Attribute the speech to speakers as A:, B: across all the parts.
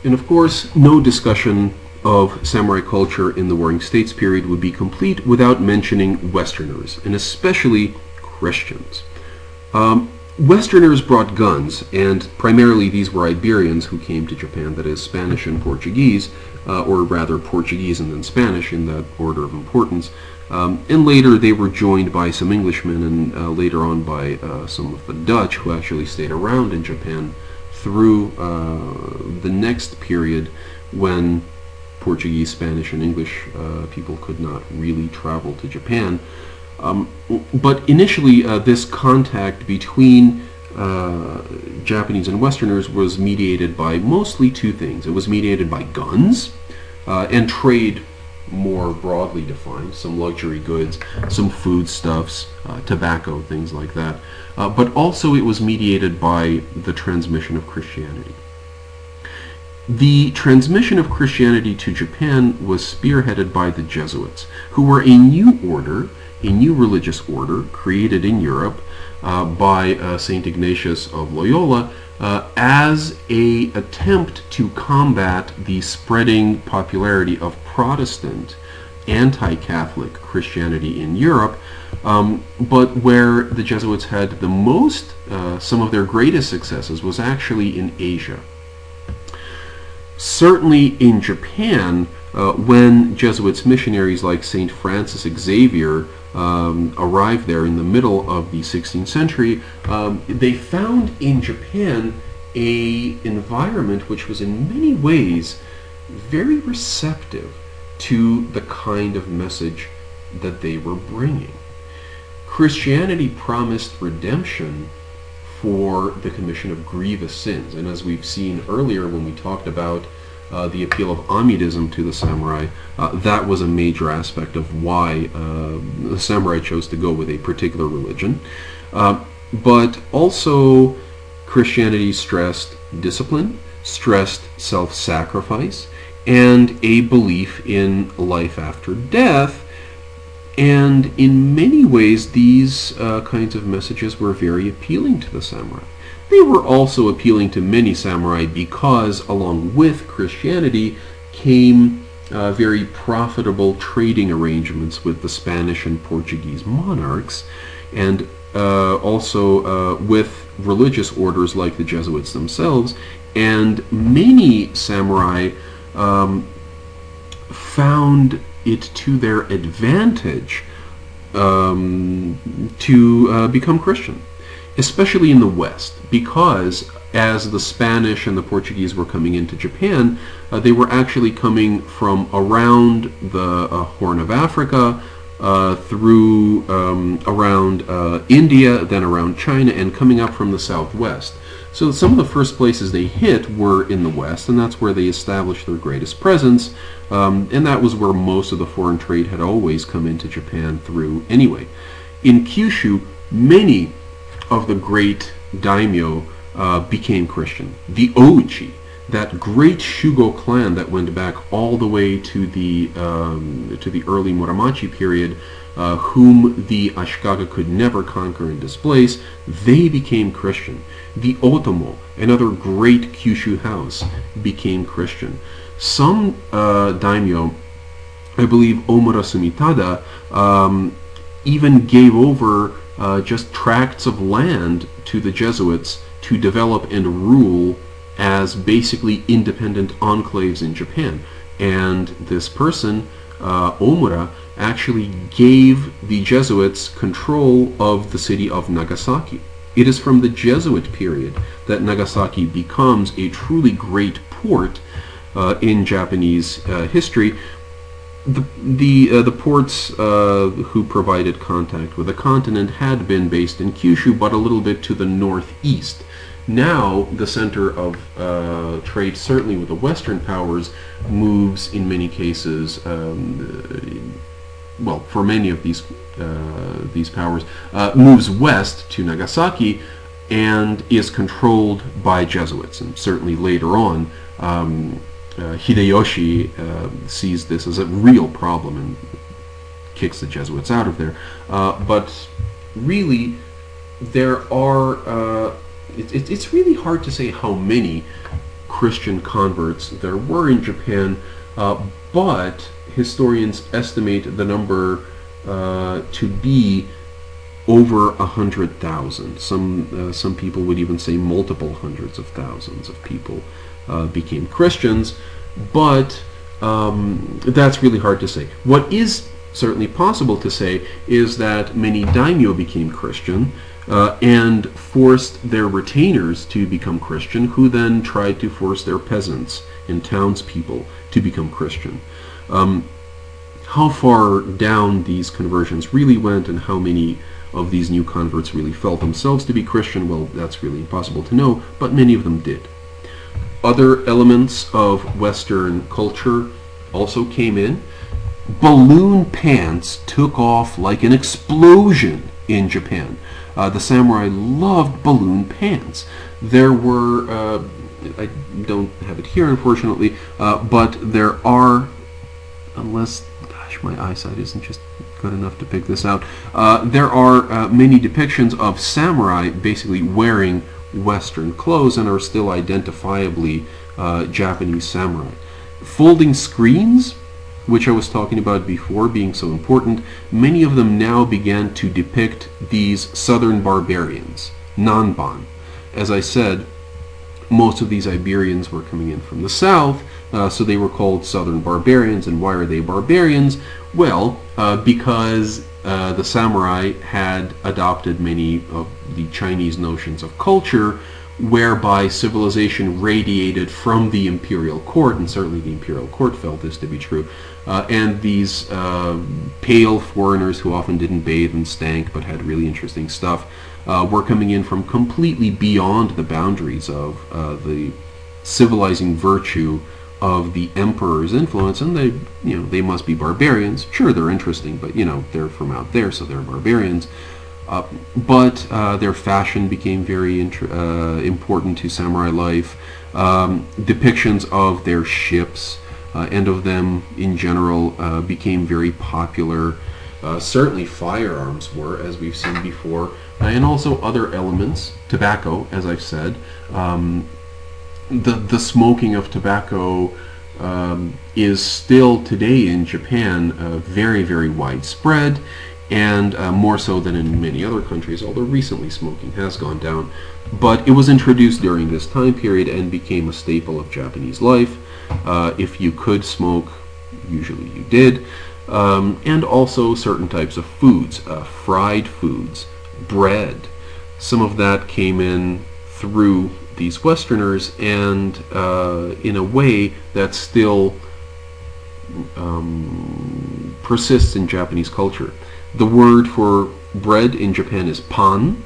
A: And of course, no discussion of samurai culture in the Warring States period would be complete without mentioning Westerners, and especially Christians. Westerners brought guns, and primarily these were Iberians who came to Japan, that is, Spanish and Portuguese, or rather Portuguese and then Spanish in that order of importance. And later they were joined by some Englishmen and later on by some of the Dutch who actually stayed around in Japan through the next period when Portuguese, Spanish, and English people could not really travel to Japan. But initially, this contact between Japanese and Westerners was mediated by mostly two things. It was mediated by guns and trade, more broadly defined, some luxury goods, some foodstuffs, tobacco, things like that. But also it was mediated by the transmission of Christianity. The transmission of Christianity to Japan was spearheaded by the Jesuits, who were a new order, a new religious order created in Europe by St. Ignatius of Loyola as an attempt to combat the spreading popularity of Protestant anti-Catholic Christianity in Europe, but where the Jesuits had the most, some of their greatest successes was actually in Asia. Certainly in Japan, when Jesuits missionaries like St. Francis Xavier arrived there in the middle of the 16th century, they found in Japan an environment which was in many ways very receptive to the kind of message that they were bringing. Christianity promised redemption for the commission of grievous sins, and as we've seen earlier when we talked about the appeal of Amidism to the samurai, that was a major aspect of why the samurai chose to go with a particular religion. But also Christianity stressed discipline, stressed self-sacrifice, and a belief in life after death. And in many ways, these kinds of messages were very appealing to the samurai. They were also appealing to many samurai because, along with Christianity, came very profitable trading arrangements with the Spanish and Portuguese monarchs, and also with religious orders like the Jesuits themselves. And many samurai found it to their advantage to become Christian, especially in the West, because as the Spanish and the Portuguese were coming into Japan, they were actually coming from around the Horn of Africa, through around India, then around China, and coming up from the southwest. So some of the first places they hit were in the West, and that's where they established their greatest presence, and that was where most of the foreign trade had always come into Japan through anyway. In Kyushu, many of the great daimyo became Christian. The Ouchi, that great Shugo clan that went back all the way to the early Muromachi period, whom the Ashikaga could never conquer and displace, they became Christian. The Otomo, another great Kyushu house, became Christian. Some daimyo, I believe Omura Sumitada, even gave over just tracts of land to the Jesuits to develop and rule as basically independent enclaves in Japan. And this person, Omura, actually gave the Jesuits control of the city of Nagasaki. It is from the Jesuit period that Nagasaki becomes a truly great port in Japanese history. The ports who provided contact with the continent had been based in Kyushu, but a little bit to the northeast. Now, the center of trade, certainly with the Western powers, moves in many cases, well, for many of these powers, moves west to Nagasaki and is controlled by Jesuits. And certainly later on, Hideyoshi sees this as a real problem and kicks the Jesuits out of there. But really, there are... it's really hard to say how many Christian converts there were in Japan, but historians estimate the number to be over 100,000. Some people would even say multiple hundreds of thousands of people became Christians, but that's really hard to say. What is certainly possible to say is that many daimyo became Christian and forced their retainers to become Christian, who then tried to force their peasants and townspeople to become Christian. How far down these conversions really went and how many of these new converts really felt themselves to be Christian, well, that's really impossible to know, but many of them did. Other elements of Western culture also came in. Balloon pants took off like an explosion in Japan. The samurai loved balloon pants. There were, I don't have it here unfortunately, but there are, unless, gosh, my eyesight isn't just good enough to pick this out, there are many depictions of samurai basically wearing Western clothes and are still identifiably Japanese samurai. Folding screens, which I was talking about before being so important, many of them now began to depict these southern barbarians, Nanban. As I said, most of these Iberians were coming in from the south, so they were called southern barbarians. And why are they barbarians? Well, because the samurai had adopted many of the Chinese notions of culture, whereby civilization radiated from the imperial court, and certainly the imperial court felt this to be true, and these pale foreigners who often didn't bathe and stank but had really interesting stuff were coming in from completely beyond the boundaries of the civilizing virtue of the emperor's influence, and they must be barbarians. Sure, they're interesting, but they're from out there, so they're barbarians. But their fashion became very important to samurai life. Depictions of their ships and of them in general became very popular. Certainly firearms were, as we've seen before, and also other elements. Tobacco, as I've said. The smoking of tobacco is still today in Japan very, very widespread, and more so than in many other countries, although recently smoking has gone down. But it was introduced during this time period and became a staple of Japanese life. If you could smoke, usually you did. And also certain types of foods, fried foods, bread. Some of that came in through these Westerners, and in a way that still persists in Japanese culture. The word for bread in Japan is pan,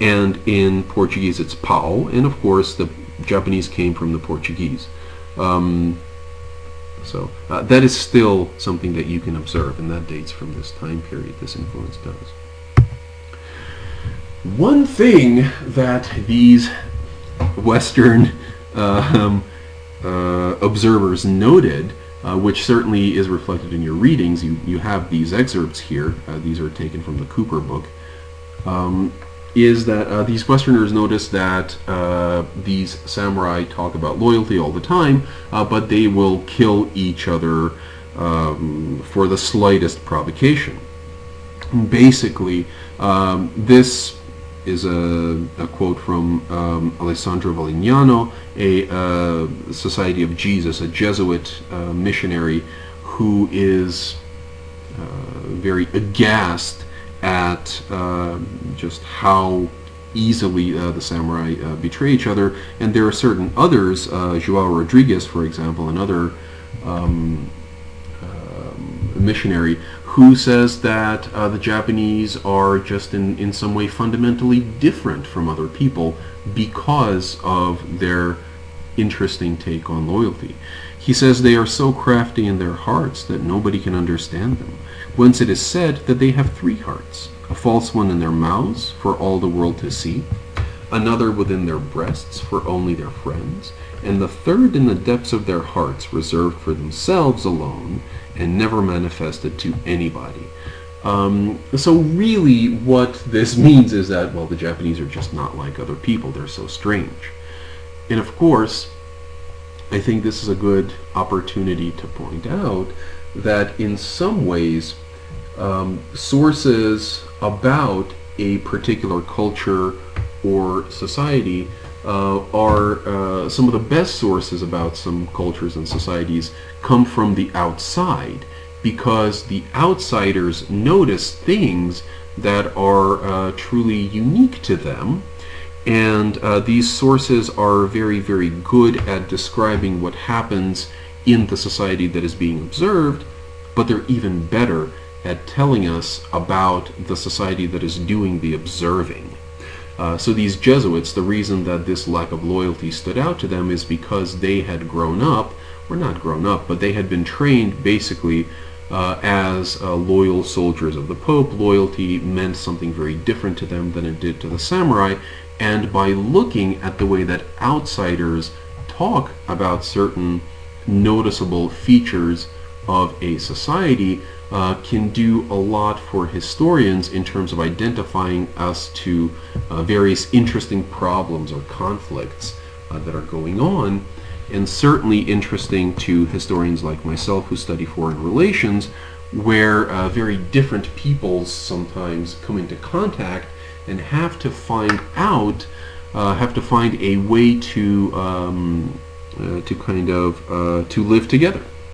A: and in Portuguese it's pão, and of course the Japanese came from the Portuguese. So that is still something that you can observe, and that dates from this time period, this influence does. One thing that these Western observers noted, which certainly is reflected in your readings, you have these excerpts here, these are taken from the Cooper book, is that these Westerners notice that these samurai talk about loyalty all the time, but they will kill each other for the slightest provocation. Basically, this is a quote from Alessandro Valignano, a Society of Jesus, a Jesuit missionary who is very aghast at just how easily the samurai betray each other. And there are certain others, João Rodrigues, for example, another missionary, who says that the Japanese are just in some way fundamentally different from other people because of their interesting take on loyalty. He says they are so crafty in their hearts that nobody can understand them, whence it is said that they have 3 hearts, a false one in their mouths for all the world to see, another within their breasts for only their friends, and the third in the depths of their hearts reserved for themselves alone and never manifested to anybody. So really what this means is that, well, the Japanese are just not like other people. They're so strange. And of course, I think this is a good opportunity to point out that in some ways, sources about a particular culture or society are some of the best sources about some cultures and societies come from the outside, because the outsiders notice things that are truly unique to them, and these sources are very, very good at describing what happens in the society that is being observed, but they're even better at telling us about the society that is doing the observing. So these Jesuits, the reason that this lack of loyalty stood out to them is because they had grown up, or not grown up, but they had been trained basically as loyal soldiers of the Pope. Loyalty meant something very different to them than it did to the samurai, and by looking at the way that outsiders talk about certain noticeable features of a society, can do a lot for historians in terms of identifying us to various interesting problems or conflicts that are going on, and certainly interesting to historians like myself who study foreign relations, where very different peoples sometimes come into contact and have to find a way to kind of to live together.